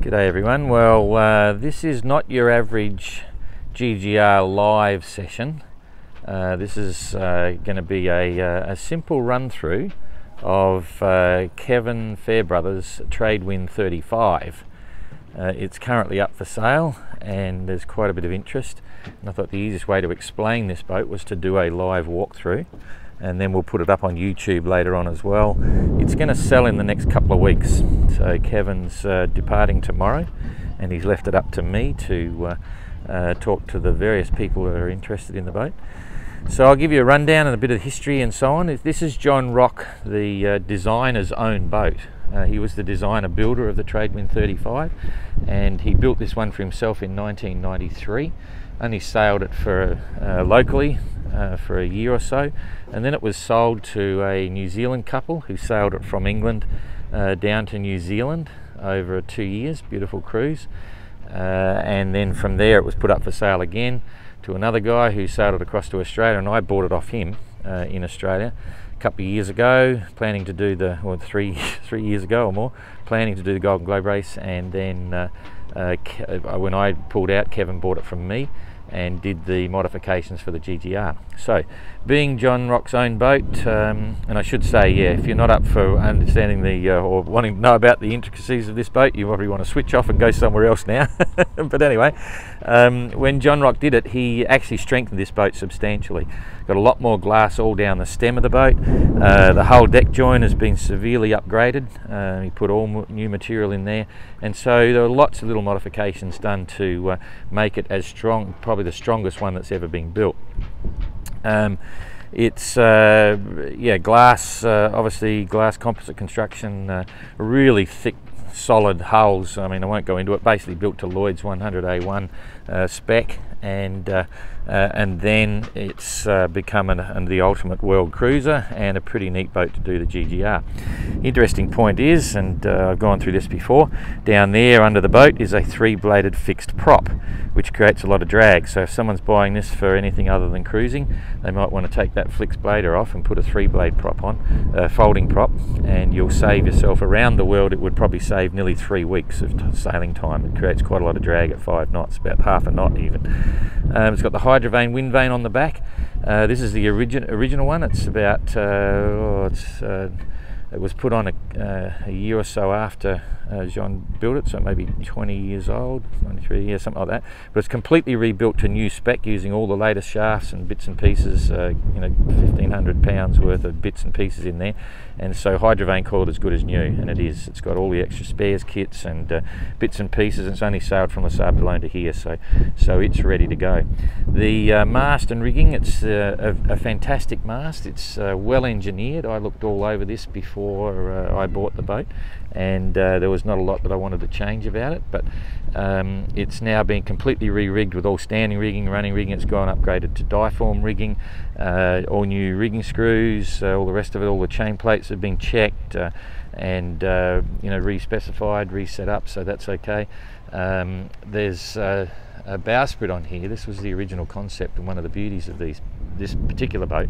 G'day everyone. Well, this is not your average GGR live session. This is going to be a simple run through of Kevin Farebrother's Tradewind 35. It's currently up for sale and there's quite a bit of interest, and I thought the easiest way to explain this boat was to do a live walkthrough, and then we'll put it up on YouTube later on as well. It's going to sell in the next couple of weeks, so Kevin's departing tomorrow and he's left it up to me to talk to the various people that are interested in the boat. So I'll give you a rundown and a bit of history and so on. This is John Rock, the designer's own boat. He was the designer builder of the Tradewind 35, and he built this one for himself in 1993. Only sailed it for locally for a year or so, and then it was sold to a New Zealand couple who sailed it from England down to New Zealand over 2 years. Beautiful cruise, and then from there it was put up for sale again to another guy who sailed it across to Australia, and I bought it off him in Australia a couple of years ago, planning to do the, or three years ago or more, planning to do the Golden Globe race, and then when I pulled out, Kevin bought it from me and did the modifications for the GGR. So, being John Rock's own boat, and I should say, yeah, if you're not up for understanding the or wanting to know about the intricacies of this boat, you probably want to switch off and go somewhere else now. But anyway, when John Rock did it, he actually strengthened this boat substantially. Got a lot more glass all down the stem of the boat. The hull deck joint has been severely upgraded. He put all new material in there, and so there are lots of little modifications done to make it as strong, probably the strongest one that's ever been built. It's yeah, glass, obviously glass composite construction, really thick solid hulls. I mean, I won't go into it. Basically built to Lloyd's 100A1 spec, and then it's become the ultimate world cruiser and a pretty neat boat to do the GGR. Interesting point is, and I've gone through this before, down there under the boat is a 3-bladed fixed prop, which creates a lot of drag. So if someone's buying this for anything other than cruising, they might want to take that fixed blader off and put a 3-blade prop on, folding prop, and you'll save yourself, around the world it would probably save nearly 3 weeks of sailing time. It creates quite a lot of drag at 5 knots, about half a knot even. It's got the hydrovane wind vane on the back. This is the original one. It's about it was put on a year or so after John built it, so maybe 20 years old, 93 years, something like that. But it's completely rebuilt to new spec using all the latest shafts and bits and pieces, you know, 1,500 pounds worth of bits and pieces in there. And so hydrovane coiled as good as new, and it is. It's got all the extra spares kits and bits and pieces. It's only sailed from Les Sables alone to here, so it's ready to go. The mast and rigging, it's a fantastic mast. It's well engineered. I looked all over this before I bought the boat, and there was not a lot that I wanted to change about it, but it's now been completely re-rigged with all standing rigging, running rigging. It's gone upgraded to diform rigging, all new rigging screws, all the rest of it. All the chain plates have been checked and you know, re-specified, reset up, so that's okay. There's a bowsprit on here. This was the original concept and one of the beauties of this particular boat.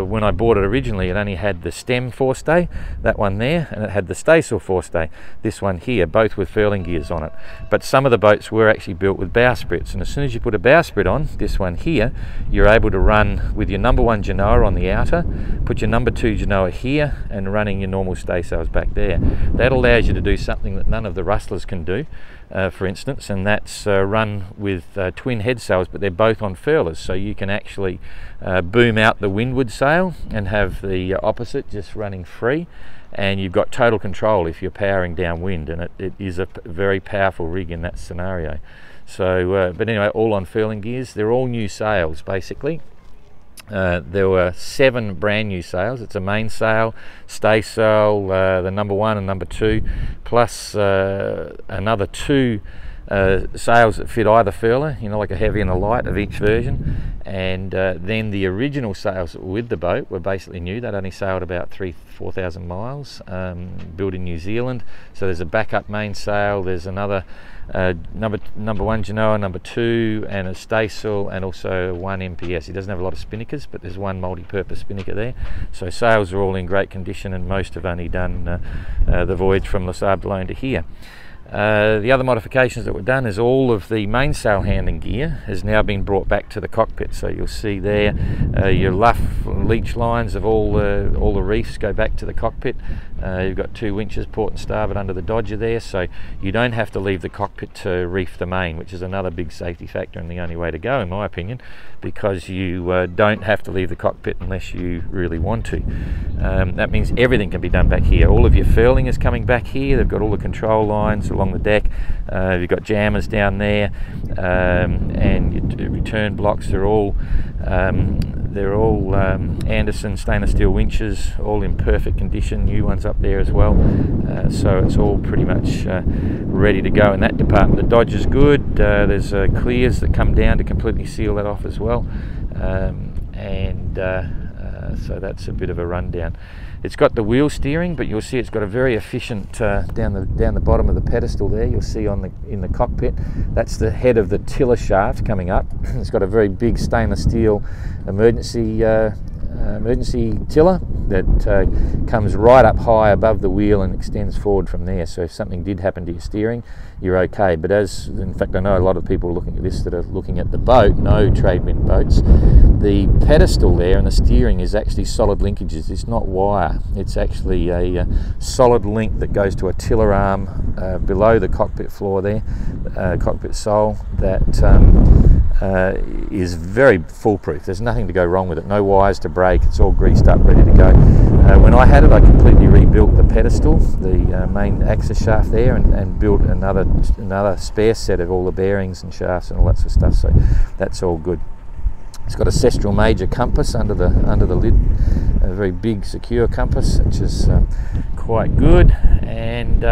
When I bought it originally, it only had the stem forestay, that one there, and it had the staysail forestay, this one here, both with furling gears on it. But some of the boats were actually built with bowsprits, and as soon as you put a bowsprit on, this one here, you're able to run with your number 1 genoa on the outer, put your number 2 genoa here, and running your normal staysails back there. That allows you to do something that none of the rustlers can do, for instance, and that's run with twin head sails, but they're both on furlers, so you can actually boom out the windward sail and have the opposite just running free, and you've got total control if you're powering downwind, and it is a very powerful rig in that scenario. So but anyway, all on furling gears. They're all new sails basically. There were 7 brand new sails. It's a mainsail, staysail, the number 1 and number 2, plus another 2 sails that fit either furler, you know, like a heavy and a light of each version. And then the original sails that were with the boat were basically new. They'd only sailed about 4,000 miles, built in New Zealand. So there's a backup mainsail, there's another number 1 genoa, number 2, and a staysail, and also 1 MPS. He doesn't have a lot of spinnakers, but there's 1 multi-purpose spinnaker there. So sails are all in great condition, and most have only done the voyage from Les Sables alone to here. The other modifications that were done is all of the mainsail handling gear has now been brought back to the cockpit. So you'll see there your luff leech lines of all the reefs go back to the cockpit. You've got 2 winches, port and starboard, under the dodger there, so you don't have to leave the cockpit to reef the main, which is another big safety factor and the only way to go, in my opinion, because you don't have to leave the cockpit unless you really want to. That means everything can be done back here. All of your furling is coming back here. They've got all the control lines along the deck. You've got jammers down there, and your return blocks are all Anderson stainless steel winches, all in perfect condition, new ones up there as well, so it's all pretty much ready to go in that department. The dodge is good. There's clears that come down to completely seal that off as well, so that's a bit of a rundown. It's got the wheel steering, but you'll see it's got a very efficient down the bottom of the pedestal there. You'll see in the cockpit, that's the head of the tiller shaft coming up. It's got a very big stainless steel emergency tiller that comes right up high above the wheel and extends forward from there. So if something did happen to your steering, you're okay. But in fact, I know a lot of people looking at this that are looking at the boat, no Tradewind boats. The pedestal there and the steering is actually solid linkages. It's not wire. It's actually a solid link that goes to a tiller arm below the cockpit floor there, cockpit sole, that is very foolproof. There's nothing to go wrong with it. No wires to break. It's all greased up, ready to go. When I had it, I completely rebuilt the pedestal, the main axis shaft there, and built another spare set of all the bearings and shafts and all that sort of stuff. So that's all good. It's got a Cestral Major compass under the lid, a very big secure compass, which is quite good. And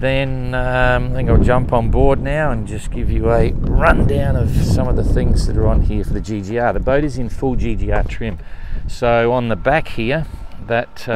then I think I'll jump on board now and just give you a rundown of some of the things that are on here for the GGR. The boat is in full GGR trim. So on the back here, that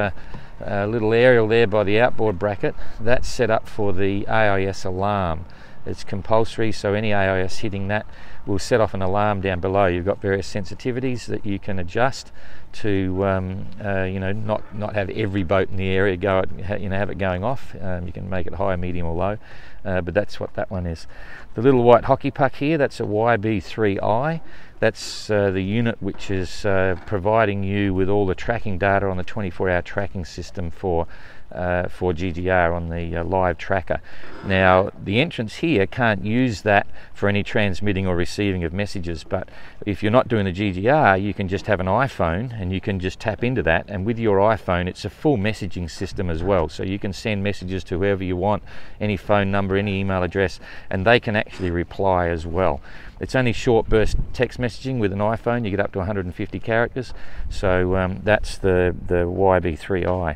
little aerial there by the outboard bracket, that's set up for the AIS alarm. It's compulsory, so any AIS hitting that will set off an alarm down below. You've got various sensitivities that you can adjust to not have every boat in the area have it going off. You can make it high, medium or low, but that's what that one is. The little white hockey puck here, that's a YB3i. That's the unit which is providing you with all the tracking data on the 24-hour tracking system for GGR on the live tracker. Now, the entrance here can't use that for any transmitting or receiving of messages, but if you're not doing the GGR, you can just have an iPhone and you can just tap into that, and with your iPhone it's a full messaging system as well, so you can send messages to whoever you want, any phone number, any email address, and they can actually reply as well. It's only short burst text messaging. With an iPhone you get up to 150 characters, so that's the YB3i.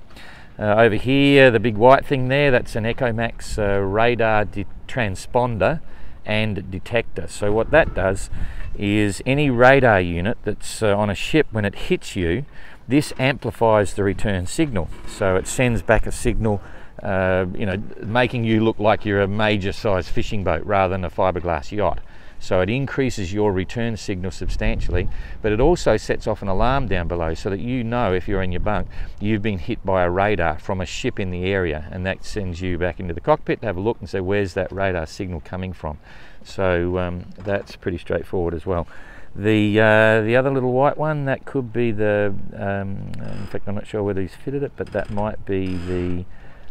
Over here, the big white thing there, that's an EchoMax radar transponder and detector. So what that does is any radar unit that's on a ship, when it hits you, this amplifies the return signal. So it sends back a signal, making you look like you're a major size fishing boat rather than a fiberglass yacht. So it increases your return signal substantially, but it also sets off an alarm down below so that you know, if you're in your bunk, you've been hit by a radar from a ship in the area, and that sends you back into the cockpit to have a look and say, where's that radar signal coming from? So that's pretty straightforward as well. The other little white one, that could be the, in fact I'm not sure whether he's fitted it, but that might be the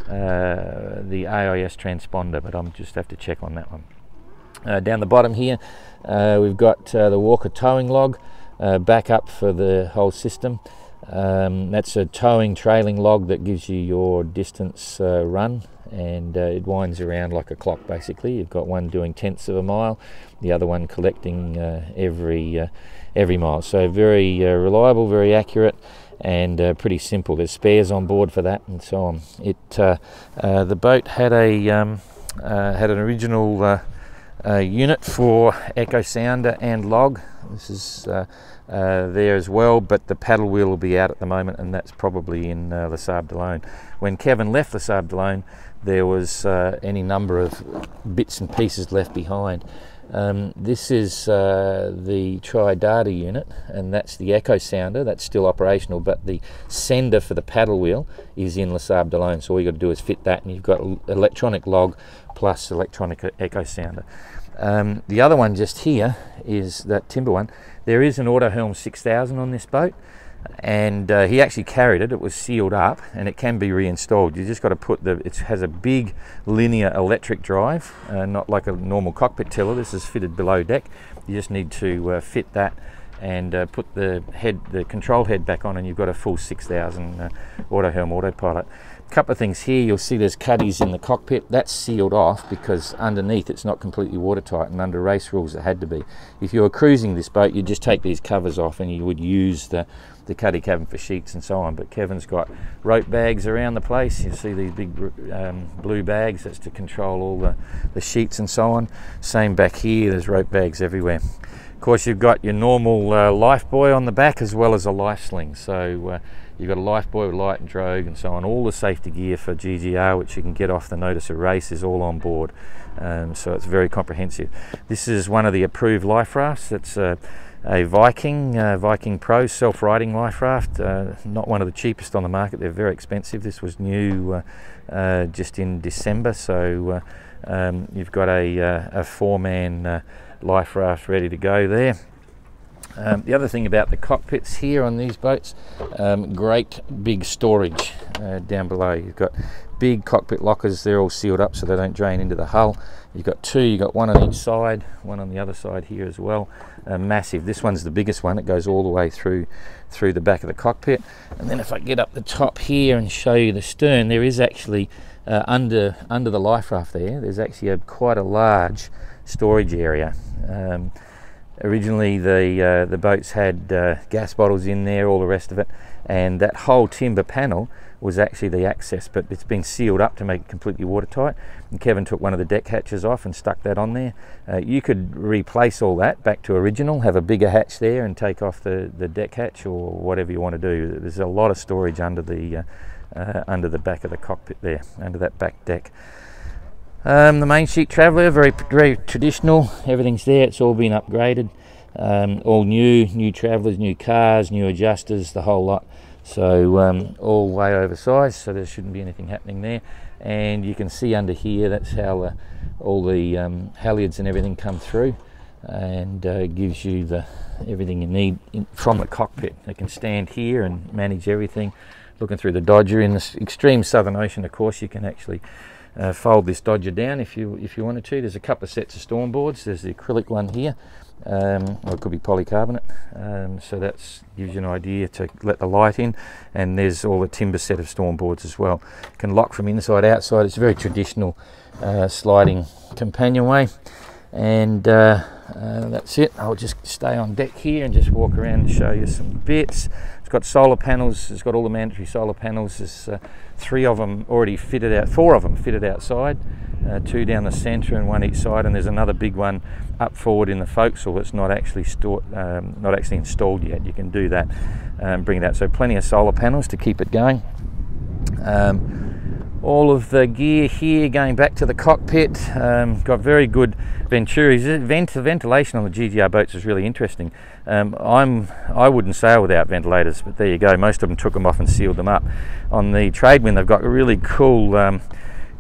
Ais Transponder, but I'll just have to check on that one. Down the bottom here, we've got the Walker towing log, back up for the whole system. That's a towing trailing log that gives you your distance run, and it winds around like a clock basically. You've got one doing tenths of a mile, the other one collecting every mile. So very reliable, very accurate, and pretty simple. There's spares on board for that and so on. The boat had an original unit for echo sounder and log. This is there as well, but the paddle wheel will be out at the moment, and that's probably in Les Sables. When Kevin left Les Sables, there was any number of bits and pieces left behind. This is the tri-data unit, and that's the echo sounder. That's still operational, but the sender for the paddle wheel is in Les Sables. So all you got to do is fit that, and you've got an electronic log plus electronic echo sounder. The other one just here is that timber one. There is an Autohelm 6000 on this boat, and he actually carried it. It was sealed up and it can be reinstalled. You just got to put it has a big linear electric drive, not like a normal cockpit tiller. This is fitted below deck. You just need to fit that and put the control head back on, and you've got a full 6000 Autohelm autopilot. A couple of things here, you'll see there's cuddies in the cockpit. That's sealed off because underneath it's not completely watertight, and under race rules it had to be. If you were cruising this boat, you'd just take these covers off and you would use the cuddy cabin for sheets and so on. But Kevin's got rope bags around the place. You see these big blue bags, that's to control all the sheets and so on. Same back here, there's rope bags everywhere. Of course, you've got your normal life buoy on the back as well as a life sling. So you've got a life buoy with light and drogue and so on. All the safety gear for GGR, which you can get off the notice of race, is all on board. So it's very comprehensive. This is one of the approved life rafts. It's a Viking, Viking Pro self-riding life raft. Not one of the cheapest on the market. They're very expensive. This was new just in December. So you've got a four-man life raft ready to go there. The other thing about the cockpits here on these boats, great big storage down below. You've got big cockpit lockers. They're all sealed up so they don't drain into the hull. You've got two, you've got one on each side, one on the other side here as well. Massive. This one's the biggest one. It goes all the way through the back of the cockpit. And then if I get up the top here and show you the stern, there is actually under the life raft there's actually quite a large storage area. Originally the boats had gas bottles in there, all the rest of it, and that whole timber panel was actually the access, but it's been sealed up to make it completely watertight. And Kevin took one of the deck hatches off and stuck that on there. You could replace all that back to original, have a bigger hatch there and take off the deck hatch or whatever you want to do. There's a lot of storage under the back of the cockpit there, under that back deck. The main sheet traveller, very traditional. Everything's there. It's all been upgraded. All new travellers, new cars, new adjusters, the whole lot. So all way oversized. So there shouldn't be anything happening there. And you can see under here, that's how all the halyards and everything come through, and gives you everything you need from the cockpit. They can stand here and manage everything. Looking through the Dodger in the extreme Southern Ocean, of course, you can actually fold this Dodger down if you wanted to. There's a couple of sets of storm boards. There's the acrylic one here, or it could be polycarbonate. So that gives you an idea to let the light in. And there's all the timber set of storm boards as well. You can lock from inside outside. It's a very traditional sliding companionway. And that's it. I'll just stay on deck here and just walk around and show you some bits. It's got solar panels. It's got all the mandatory solar panels. There's 3 of them already fitted out, 4 of them fitted outside, 2 down the centre and 1 each side, and there's another big one up forward in the forecastle that's not actually installed yet. You can do that and bring it out. So plenty of solar panels to keep it going. All of the gear here going back to the cockpit, got very good Venturis. The ventilation on the GGR boats is really interesting. I wouldn't sail without ventilators, but there you go. Most of them took them off and sealed them up. On the Tradewind, they've got really cool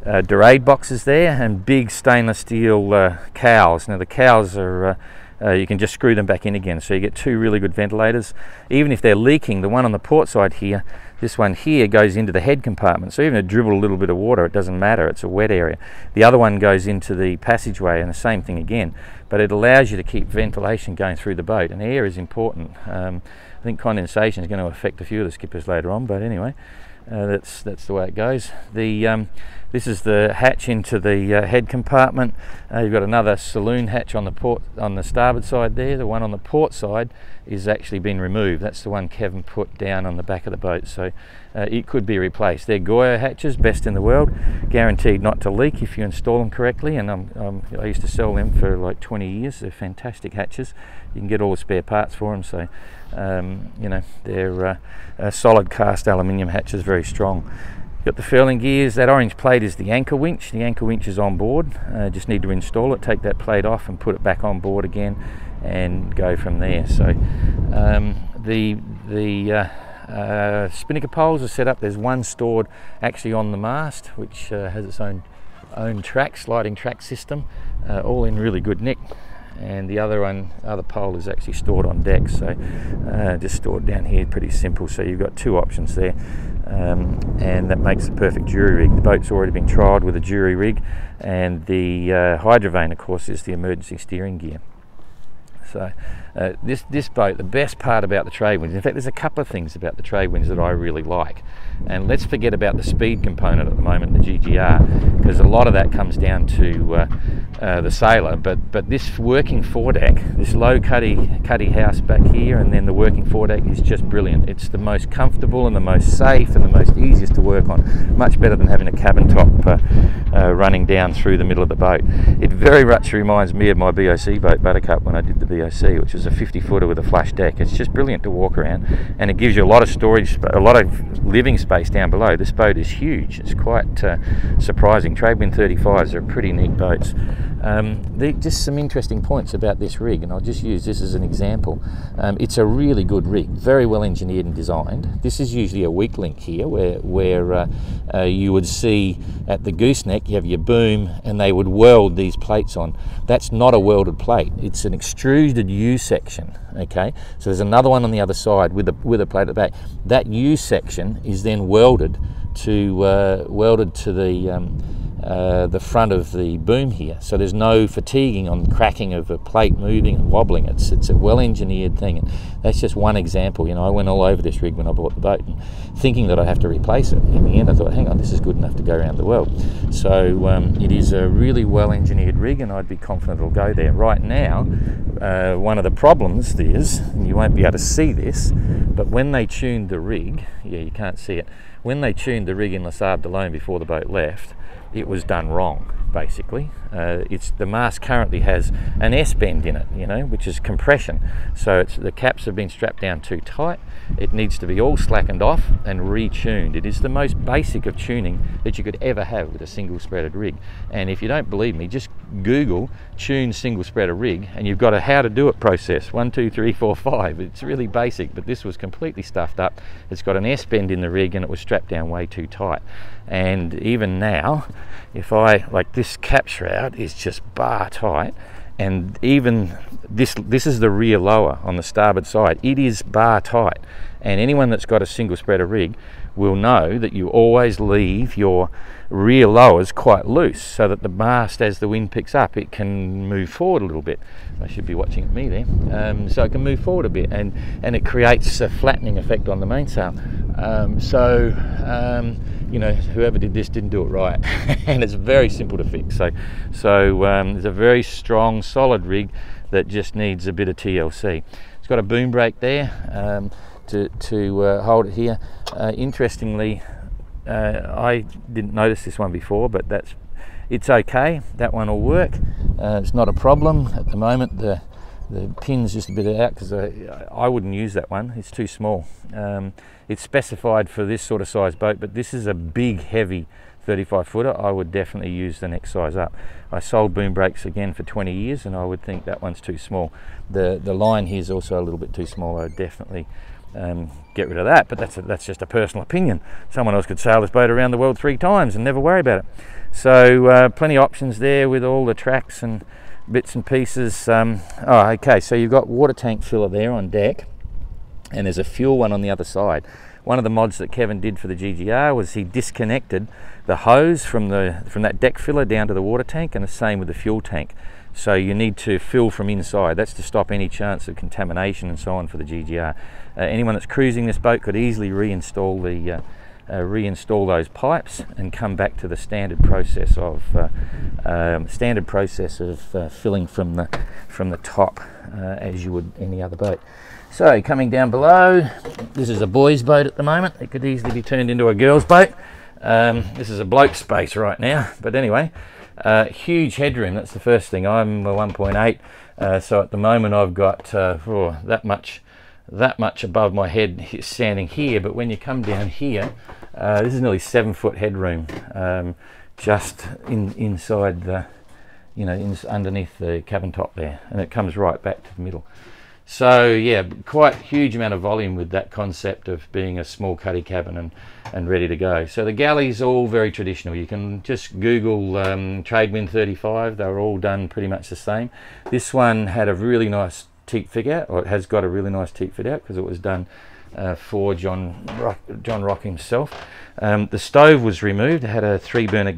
Dorade boxes there and big stainless steel cowls. Now the cowls are you can just screw them back in again, so you get 2 really good ventilators. Even if they're leaking, the one on the port side here, this one here goes into the head compartment, so even if it dribbled a little bit of water, it doesn't matter, it's a wet area. The other one goes into the passageway, and the same thing again, but it allows you to keep ventilation going through the boat, and air is important. I think condensation is going to affect a few of the skippers later on, but anyway, that's the way it goes. This is the hatch into the head compartment. You've got another saloon hatch on the starboard side there. The one on the port side is actually been removed. That's the one Kevin put down on the back of the boat, so it could be replaced. They're Goya hatches, best in the world, guaranteed not to leak if you install them correctly, and I used to sell them for like 20 years. They're fantastic hatches. You can get all the spare parts for them, so you know, they're solid cast aluminium hatches, very strong. Got the furling gears. That orange plate is the anchor winch. The anchor winch is on board. Just need to install it, take that plate off and put it back on board again and go from there. So the spinnaker poles are set up. There's one stored actually on the mast, which has its own own track, sliding track system, all in really good nick. And the other pole is actually stored on deck, so just stored down here, pretty simple. So you've got two options there, and that makes the perfect jury rig. The boat's already been trialled with a jury rig, and the hydrovane, of course, is the emergency steering gear. So this boat, the best part about the Tradewinds, in fact there's a couple of things about the Tradewinds that I really like, and let's forget about the speed component at the moment, the GGR, because a lot of that comes down to the Sailor, but this working foredeck, this low cuddy house back here, and then the working foredeck is just brilliant. It's the most comfortable and the most safe and the most easiest to work on, much better than having a cabin top running down through the middle of the boat. It very much reminds me of my BOC boat, Buttercup, when I did the BOC, which was a 50-footer with a flush deck. It's just brilliant to walk around, and it gives you a lot of storage, a lot of living space down below. This boat is huge. It's quite surprising. Tradewind 35s are pretty neat boats. Just some interesting points about this rig, and I'll just use this as an example. It's a really good rig, very well engineered and designed. This is usually a weak link here, where you would see at the gooseneck you have your boom, and they would weld these plates on. That's not a welded plate. It's an extruded U section. Okay, so there's another one on the other side with a plate at the back. That U section is then welded to the front of the boom here, so there's no fatiguing on cracking of a plate moving and wobbling. It's a well engineered thing, and that's just one example. You know, I went all over this rig when I bought the boat, and thinking that I'd have to replace it. In the end I thought, hang on, this is good enough to go around the world. So it is a really well engineered rig, and I'd be confident it'll go there. Right now, one of the problems is, and you won't be able to see this, but when they tuned the rig, yeah, you can't see it, when they tuned the rig in Les Sables alone before the boat left, it was done wrong, basically. The mast currently has an S-bend in it, you know, which is compression. So the caps have been strapped down too tight. It needs to be all slackened off and retuned. It is the most basic of tuning that you could ever have with a single spreaded rig. And if you don't believe me, just Google tune single spreader rig, and you've got a how to do it process, 1, 2, 3, 4, 5. It's really basic, but this was completely stuffed up. It's got an S-bend in the rig, and it was strapped down way too tight. And even now, if like this cap shroud is just bar tight, and even this is the rear lower on the starboard side, it is bar tight, and anyone that's got a single spreader rig will know that you always leave your rear lowers quite loose, so that the mast, as the wind picks up, it can move forward a little bit. I should be watching at me there. So it can move forward a bit, and it creates a flattening effect on the mainsail. You know, whoever did this didn't do it right, and it's very simple to fix. So it's a very strong, solid rig that just needs a bit of TLC. It's got a boom brake there to hold it here. Interestingly, I didn't notice this one before, but it's okay. That one will work. It's not a problem at the moment. The pin's just a bit out because I wouldn't use that one. It's too small. It's specified for this sort of size boat, but this is a big, heavy 35-footer. I would definitely use the next size up. I sold boom brakes again for 20 years, and I would think that one's too small. The line here is also a little bit too small. I would definitely get rid of that, but that's just a personal opinion. Someone else could sail this boat around the world 3 times and never worry about it. So plenty of options there with all the tracks and bits and pieces. Okay, so you've got water tank filler there on deck, and there's a fuel one on the other side. One of the mods that Kevin did for the GGR was he disconnected the hose from that deck filler down to the water tank, and the same with the fuel tank. So you need to fill from inside. That's to stop any chance of contamination and so on for the GGR. Anyone that's cruising this boat could easily reinstall those pipes and come back to the standard process of filling from the top as you would any other boat. So coming down below, this is a boys' boat at the moment. It could easily be turned into a girls' boat. This is a bloke space right now, but anyway, huge headroom. That's the first thing. I'm a 1.8, so at the moment I've got that much above my head standing here. But when you come down here, this is nearly 7-foot headroom, just inside the, underneath the cabin top there, and it comes right back to the middle. So yeah, quite huge amount of volume with that concept of being a small cuddy cabin and ready to go. So the galley's all very traditional. You can just Google Tradewind 35. They're all done pretty much the same. This one had a really nice teak fit out, or it has got a really nice teak fit out because it was done for John Rock himself. The stove was removed. It had a 3-burner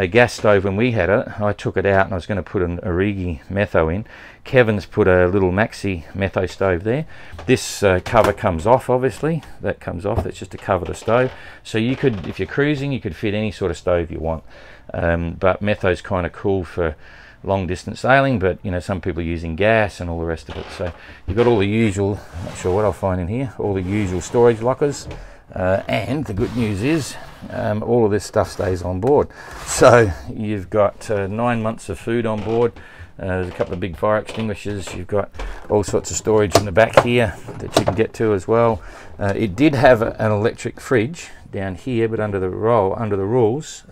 gas stove when we had it. I took it out and I was going to put an Origi Metho in. Kevin's put a little Maxi Metho stove there. This cover comes off, obviously. That comes off. That's just to cover the stove. So you could, if you're cruising, you could fit any sort of stove you want. But Metho's kind of cool for long distance sailing, but you know, some people are using gas and all the rest of it. So you've got all the usual, I'm not sure what I'll find in here, all the usual storage lockers. And the good news is all of this stuff stays on board. So you've got 9 months of food on board. There's a couple of big fire extinguishers. You've got all sorts of storage in the back here that you can get to as well. It did have an electric fridge down here, but under the rules,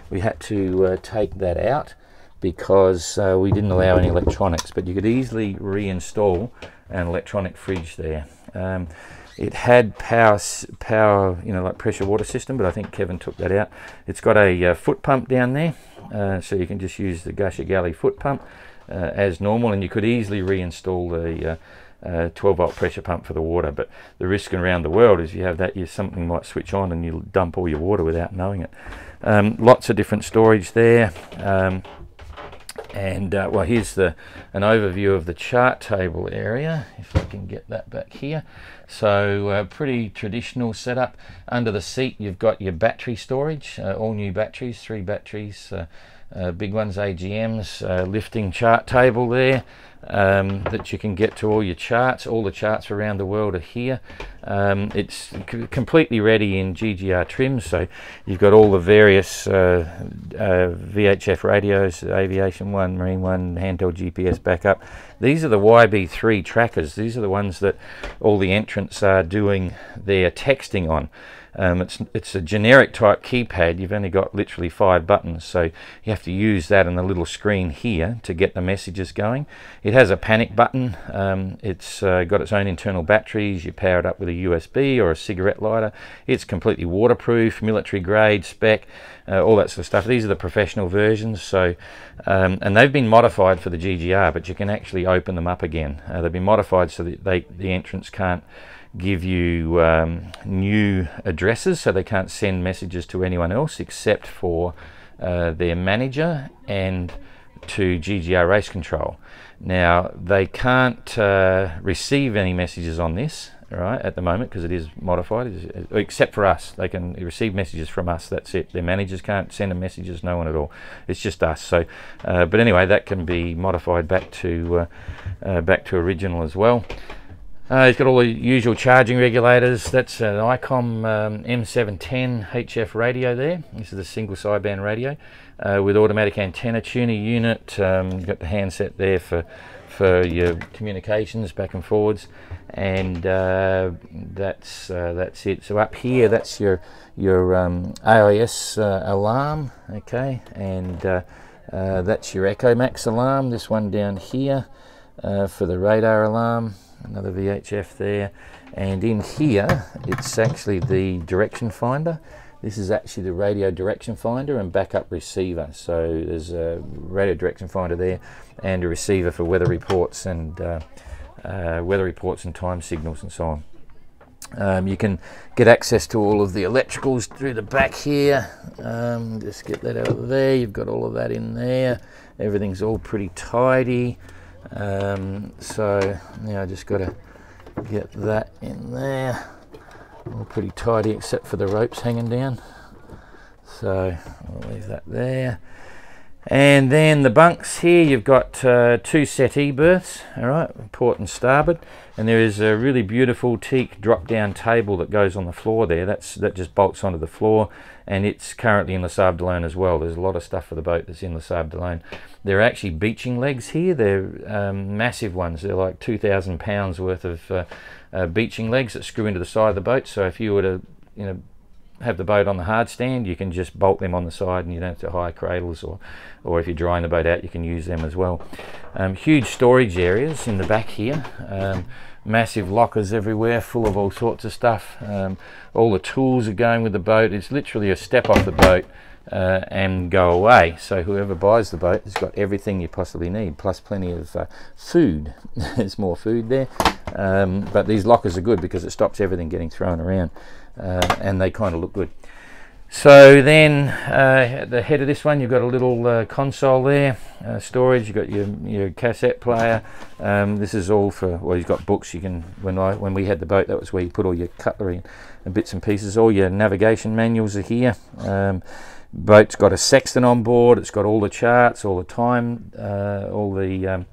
we had to take that out because we didn't allow any electronics. But you could easily reinstall an electronic fridge there. It had power, you know, like pressure water system, but I think Kevin took that out. It's got a foot pump down there, so you can just use the Gusher Galley foot pump as normal, and you could easily reinstall the 12-volt pressure pump for the water. But the risk around the world is you have that, something might switch on and you'll dump all your water without knowing it. Lots of different storage there. Well, here's an overview of the chart table area, if I can get that back here. So pretty traditional setup. Under the seat you've got your battery storage, all new batteries, 3 batteries, big ones, AGMs, lifting chart table there that you can get to all your charts. All the charts around the world are here. It's completely ready in GGR trims, so you've got all the various VHF radios, Aviation 1, Marine 1, handheld GPS backup. These are the YB3 trackers. These are the ones that all the entrants are doing their texting on. It's a generic type keypad. You've only got literally 5 buttons, so you have to use that and the little screen here to get the messages going. It has a panic button. It's got its own internal batteries. You power it up with a USB or a cigarette lighter. It's completely waterproof, military grade spec, all that sort of stuff. These are the professional versions, so and they've been modified for the GGR, but you can actually open them up again. They've been modified so that the entrants can't give you new addresses, so they can't send messages to anyone else except for their manager and to GGR Race Control. Now they can't receive any messages on this, right, at the moment, because it is modified, except for us. They can receive messages from us, that's it. Their managers can't send them messages, no one at all. It's just us. So but anyway, that can be modified back to original as well. It's got all the usual charging regulators. That's an ICOM M710 HF radio there. This is a single sideband radio with automatic antenna tuner unit. You've got the handset there for your communications back and forwards, and that's it. So up here, that's your AIS alarm, okay, and that's your Echo Max alarm. This one down here for the radar alarm. Another VHF there, and in here it's actually the direction finder. This is actually the radio direction finder and backup receiver. So there's a radio direction finder there and a receiver for weather reports and time signals and so on. You can get access to all of the electricals through the back here. Just get that out of there. You've got all of that in there. Everything's all pretty tidy. So yeah, I just got to get that in there. All pretty tidy except for the ropes hanging down. So I'll leave that there. And then the bunks here, you've got 2 settee berths, all right, port and starboard, and there is a really beautiful teak drop-down table that goes on the floor there. That just bolts onto the floor, and it's currently in Les Sables d'Olonne as well. There's a lot of stuff for the boat that's in Les Sables d'Olonne. There are actually beaching legs here. They're massive ones. They're like 2,000 pounds worth of beaching legs that screw into the side of the boat. So if you were to, you know, have the boat on the hard stand, you can just bolt them on the side and you don't have to hire cradles, or if you're drying the boat out, you can use them as well. Huge storage areas in the back here, massive lockers everywhere full of all sorts of stuff. All the tools are going with the boat. It's literally a step off the boat and go away. So whoever buys the boat has got everything you possibly need, plus plenty of food. There's more food there, but these lockers are good because it stops everything getting thrown around, and they kind of look good. So then at the head of this one, you've got a little console there, storage. You've got your cassette player. This is all for, well, you've got books. You can, when we had the boat, that was where you put all your cutlery and bits and pieces. All your navigation manuals are here. Boat's got a sextant on board. It's got all the charts, all the time, all the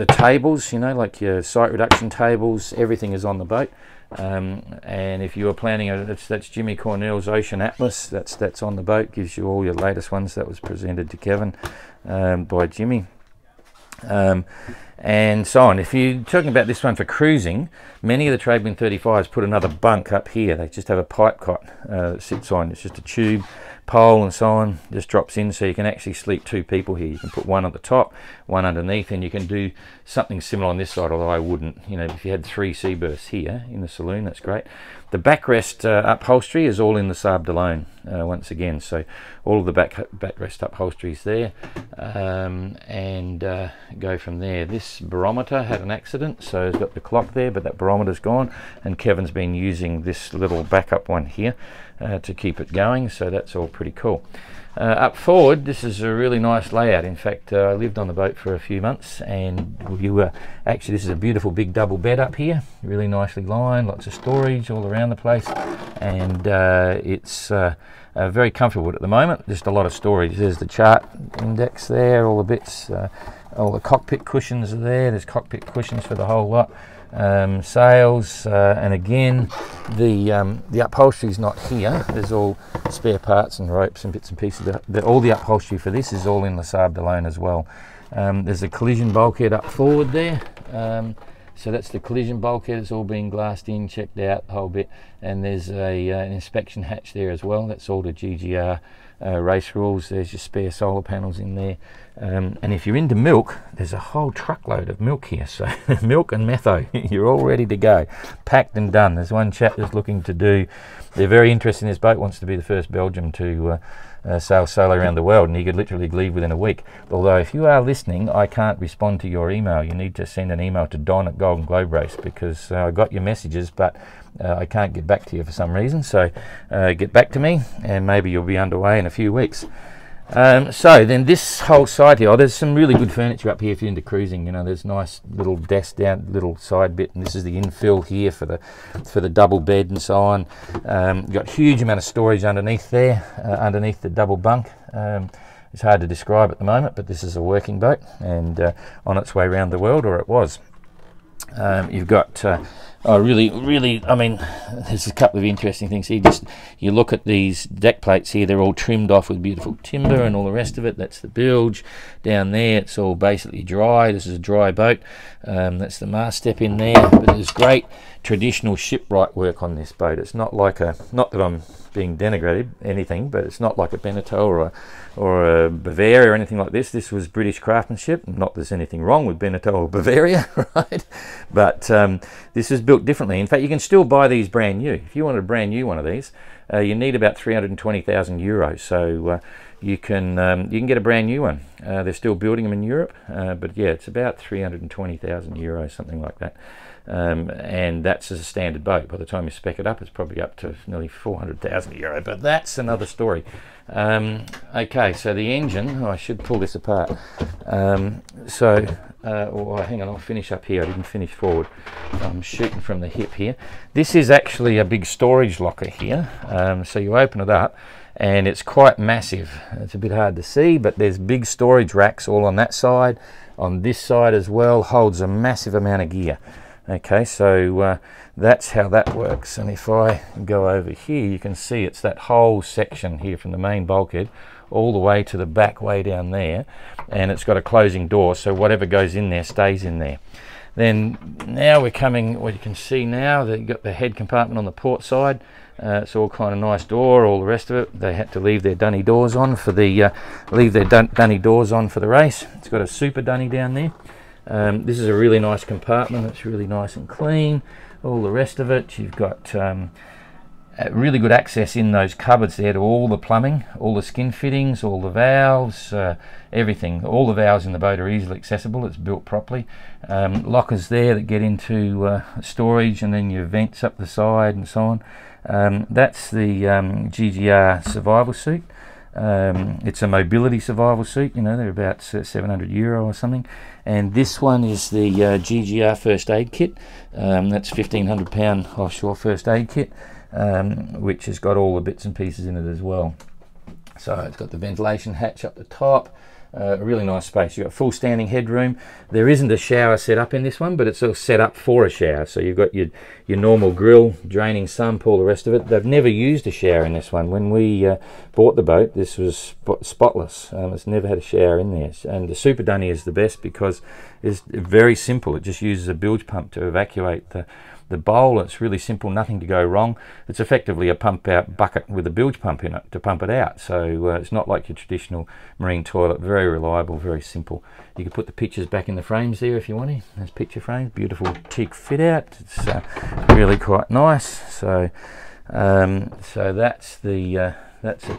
tables, you know, like your sight reduction tables. Everything is on the boat. And if you were planning that's Jimmy Cornell's Ocean Atlas, that's on the boat, gives you all your latest ones. That was presented to Kevin by Jimmy, and so on. If you're talking about this one for cruising, many of the Tradewind 35s put another bunk up here. They just have a pipe cot that sits on. It's just a tube pole and so on, just drops in, so you can actually sleep 2 people here. You can put one at the top, one underneath, and you can do something similar on this side, although I wouldn't. You know, if you had 3 sea berths here in the saloon, that's great. The backrest upholstery is all in the Sables alone, once again, so all of the backrest upholstery is there, and go from there. This barometer had an accident, so it's got the clock there, but that barometer's gone, and Kevin's been using this little backup one here to keep it going, so that's all pretty cool. Up forward, this is a really nice layout. In fact, I lived on the boat for a few months, and actually this is a beautiful big double bed up here, really nicely lined, lots of storage all around the place, and it's very comfortable at the moment. Just a lot of storage. There's the chart index there, all the bits, all the cockpit cushions are there. There's cockpit cushions for the whole lot. Sails, and again the upholstery is not here. There's all spare parts and ropes and bits and pieces. All the upholstery for this is all in the Sables alone as well. There's a collision bulkhead up forward there, so that's the collision bulkhead. It's all been glassed in, checked out, the whole bit, and there's an inspection hatch there as well. That's all the GGR race rules. There's your spare solar panels in there, and if you're into milk, there's a whole truckload of milk here, so milk and metho, you're all ready to go, packed and done. There's one chap that's looking to do, they're very interested in this boat, wants to be the first Belgian to sail solo around the world, and he could literally leave within a week. Although if you are listening, I can't respond to your email. You need to send an email to Don at Golden Globe Race, because I got your messages, but I can't get back to you for some reason. So get back to me, and maybe you'll be underway in a few weeks. So then this whole side here, there's some really good furniture up here if you're into cruising. You know, there's nice little desk down, little side bit, and this is the infill here for the double bed and so on. You've got huge amount of storage underneath there, underneath the double bunk. It's hard to describe at the moment, but this is a working boat and on its way around the world, or it was. You've got really, I mean, there's a couple of interesting things here. Just you look at these deck plates here, they're all trimmed off with beautiful timber and all the rest of it. That's the bilge. Down there, it's all basically dry. This is a dry boat. That's the mast step in there. But there's great traditional shipwright work on this boat. It's not like not that I'm being denigrated anything, but it's not like a Beneteau or a Bavaria or anything like this. This was British craftsmanship. Not that there's anything wrong with Beneteau or Bavaria, right? But this is built differently. In fact, you can still buy these brand new. If you wanted a brand new one of these, you need about 320,000 euros. So you can get a brand new one. They're still building them in Europe, but yeah, it's about 320,000 euros, something like that. And that's as a standard boat. By the time you spec it up, it's probably up to nearly 400,000 euro, but that's another story. Okay, so the engine, I should pull this apart. Hang on, I'll finish up here. I didn't finish forward. I'm shooting from the hip here. This is actually a big storage locker here. So you open it up, and it's quite massive. It's a bit hard to see, but there's big storage racks all on that side. On this side as well, holds a massive amount of gear. Okay, so that's how that works. And if I go over here, you can see it's that whole section here from the main bulkhead all the way to the back way down there, and it's got a closing door, so whatever goes in there stays in there. Then now we're coming, what you can see now, they've got the head compartment on the port side. It's all kind of nice door, all the rest of it. They had to leave their dunny doors on for the dunny doors on for the race. It's got a super dunny down there. This is a really nice compartment. It's really nice and clean. All the rest of it, you've got really good access in those cupboards there to all the plumbing, all the skin fittings, all the valves, everything. All the valves in the boat are easily accessible. It's built properly. Lockers there that get into storage, and then your vents up the side and so on. That's the GGR Survival Suit. It's a mobility survival suit. You know, they're about €700 or something. And this one is the GGR first aid kit. That's £1,500 offshore first aid kit, which has got all the bits and pieces in it as well. So it's got the ventilation hatch up the top. A really nice space. You've got full standing headroom. There isn't a shower set up in this one, but it's all set up for a shower. So you've got your normal grill, draining sump, all the rest of it. They've never used a shower in this one. When we bought the boat, this was spotless. It's never had a shower in there. And the Super Dunny is the best because it's very simple. It just uses a bilge pump to evacuate the bowl. It's really simple, nothing to go wrong. It's effectively a pump out bucket with a bilge pump in it to pump it out. So it's not like your traditional marine toilet. Very reliable, very simple. You can put the pictures back in the frames there if you want to. There's picture frames, beautiful teak fit out. It's really quite nice. So that's a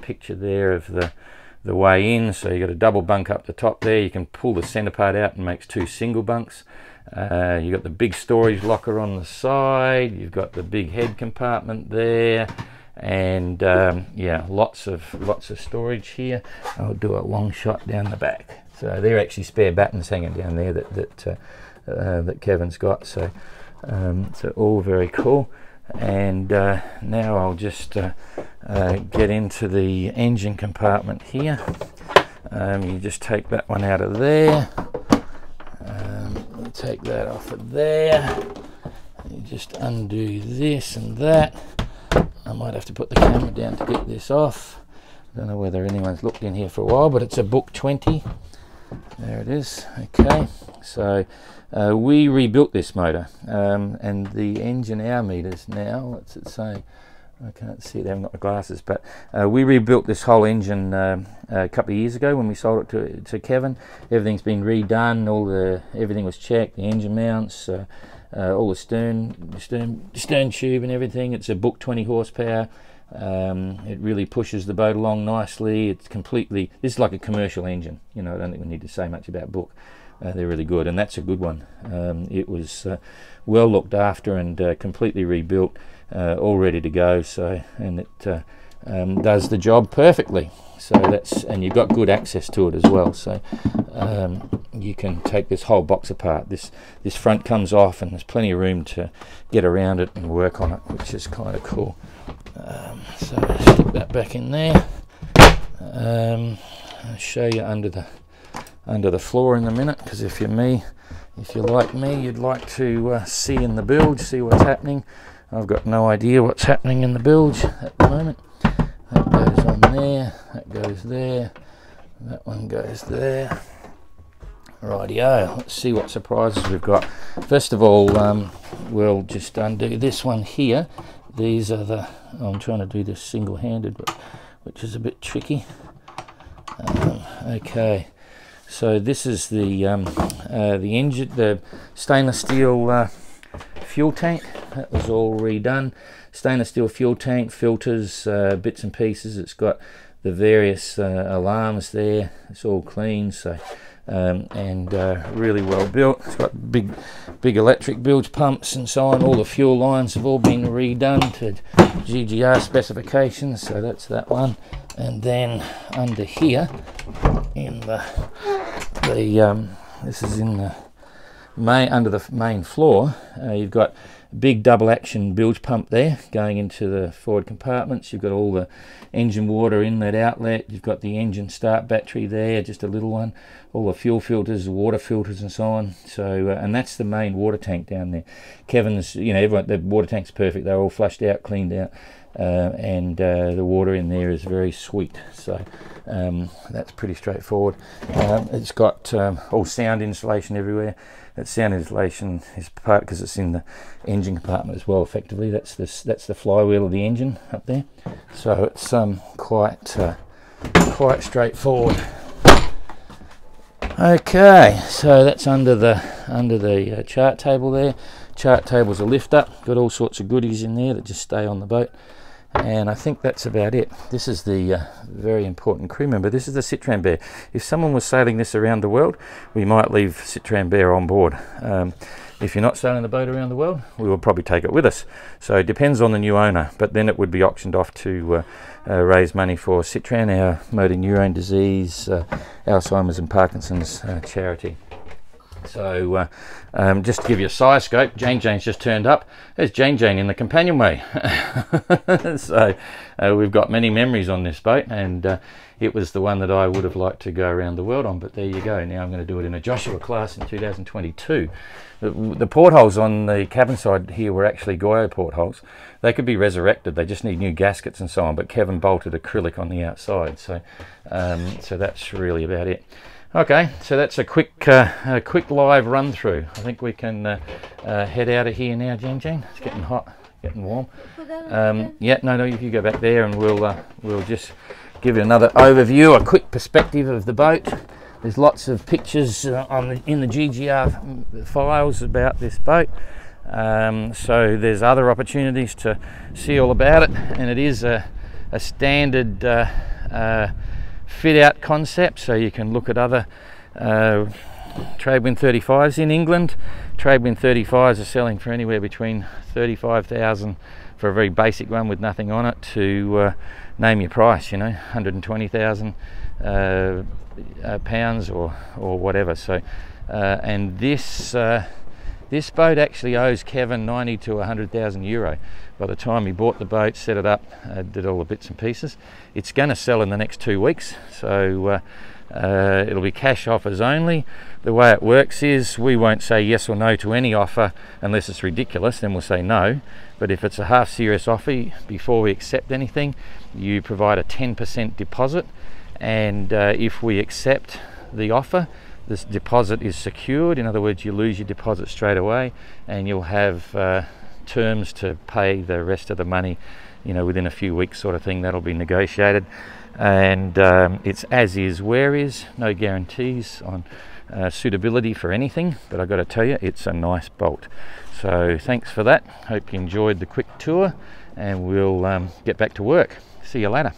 picture there of the way in. So you've got a double bunk up the top there. You can pull the centre part out and makes 2 single bunks. You've got the big storage locker on the side. You've got the big head compartment there, and yeah, lots of storage here. I'll do a long shot down the back. So they're actually spare battens hanging down there that Kevin's got. So so all very cool. And now I'll just get into the engine compartment here. You just take that one out of there. Take that off of there. You just undo this and that. I might have to put the camera down to get this off. I don't know whether anyone's looked in here for a while, but it's a Book 20. There it is. Okay, so we rebuilt this motor, and the engine hour meters now, what's it saying? I can't see it, I haven't got the glasses, but we rebuilt this whole engine a couple of years ago when we sold it to Kevin. Everything's been redone, everything was checked, the engine mounts, all the stern tube and everything. It's a Book 20 horsepower. It really pushes the boat along nicely. It's completely, this is like a commercial engine. You know, I don't think we need to say much about Book. They're really good, and that's a good one. It was well looked after and completely rebuilt, all ready to go. So, and it does the job perfectly. So that's, and you've got good access to it as well. So you can take this whole box apart. This front comes off, and there's plenty of room to get around it and work on it, which is kind of cool. So I'll stick that back in there. I'll show you under the floor in a minute, because if you're like me, you'd like to see in the bilge, see what's happening. I've got no idea what's happening in the bilge at the moment. That goes on there, that goes there, that one goes there. Rightio, let's see what surprises we've got. First of all, we'll just undo this one here. These are the, I'm trying to do this single-handed, which is a bit tricky. Okay, so this is the engine, the stainless steel fuel tank. That was all redone. Stainless steel fuel tank, filters, bits and pieces. It's got the various alarms there. It's all clean, so and really well built. It's got big electric bilge pumps and so on. All the fuel lines have all been redone to GGR specifications, so that's that one. And then under here, in this is in the under the main floor, you've got a big double action bilge pump there going into the forward compartments. You've got all the engine water inlet outlet. You've got the engine start battery there, just a little one. All the fuel filters, water filters and so on. So and that's the main water tank down there. Kevin's, you know, everyone, the water tank's perfect. They're all flushed out, cleaned out. and the water in there is very sweet, so that's pretty straightforward. It's got all sound insulation everywhere. That sound insulation is part because it's in the engine compartment as well. Effectively, that's the flywheel of the engine up there, so it's quite straightforward. Okay, so that's under the chart table there. Chart table's a lift up, got all sorts of goodies in there that just stay on the boat, and I think that's about it. This is the very important crew member. This is the Citran Bear. If someone was sailing this around the world, we might leave Citran Bear on board. If you're not sailing the boat around the world, we will probably take it with us. So it depends on the new owner, but then it would be auctioned off to raise money for Citran, our motor neurone disease, Alzheimer's and Parkinson's charity. So just to give you a size scope, Jane's just turned up. There's Jane in the companionway. So we've got many memories on this boat, and it was the one that I would have liked to go around the world on, but there you go. Now I'm going to do it in a Joshua class in 2022. The portholes on the cabin side here were actually Goyo portholes. They could be resurrected, they just need new gaskets and so on, but Kevin bolted acrylic on the outside, so so that's really about it. Okay, so that's a quick live run through. I think we can head out of here now, Jane. It's getting hot, getting warm. Yeah, no, you can go back there, and we'll just give you another overview, a quick perspective of the boat. There's lots of pictures in the GGR files about this boat, so there's other opportunities to see all about it, and it is a standard fit out concept, so you can look at other Tradewind 35s in England. Tradewind 35s are selling for anywhere between 35,000 for a very basic one with nothing on it to name your price, 120,000 pounds or whatever. So and this boat actually owes Kevin 90 to 100,000 euro. By the time he bought the boat, set it up, did all the bits and pieces. It's going to sell in the next 2 weeks, so it'll be cash offers only. The way it works is we won't say yes or no to any offer unless it's ridiculous, then we'll say no. But if it's a half serious offer, before we accept anything, you provide a 10% deposit, and if we accept the offer, this deposit is secured. In other words, you lose your deposit straight away, and you'll have terms to pay the rest of the money, within a few weeks, sort of thing. That'll be negotiated, and it's as is, where is, no guarantees on suitability for anything, but I've got to tell you, it's a nice bolt. So thanks for that. Hope you enjoyed the quick tour, and we'll get back to work. See you later.